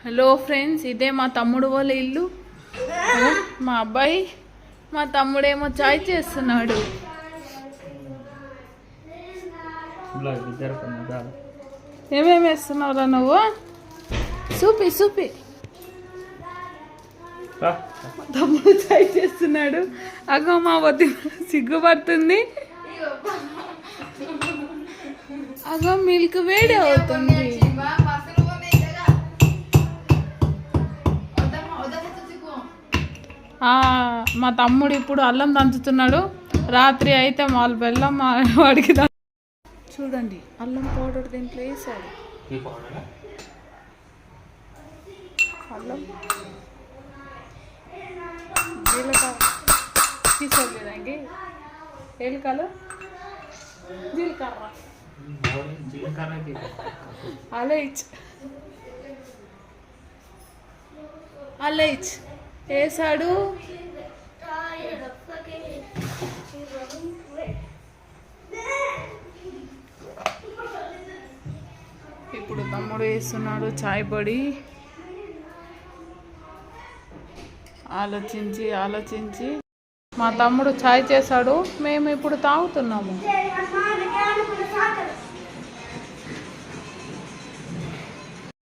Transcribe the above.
Hello friends, ఇదే మా తమ్ముడు వాళ్ళ ఇల్లు. మా అబ్బాయి, మా తమ్ముడేమో చాయ్ చేస్తున్నాడు. ఏమేమి వేస్తున్నావురా నువ్వు? సూపి మా తమ్ముడు చాయ్ చేస్తున్నాడు. అగో మా వద్ద సిగ్గుపడుతుంది. అగో మిల్క్ వేడి అవుతుంది. మా తమ్ముడు ఇప్పుడు అల్లం దంచుతున్నాడు. రాత్రి అయితే వాళ్ళ బెల్లం వాడికి చూడండి, అల్లం పౌడర్ దీంట్లో వేసాడు. అల్లం జీలకర్ర తీసాడు కదండి. ఏలకలు, జీలకర్ర, అలైచ్ వేసాడు. ఇప్పుడు తమ్ముడు వేస్తున్నాడు చాయ్ పొడి. ఆలోచించి మా తమ్ముడు చాయ్ చేశాడు. మేము ఇప్పుడు తాగుతున్నాము.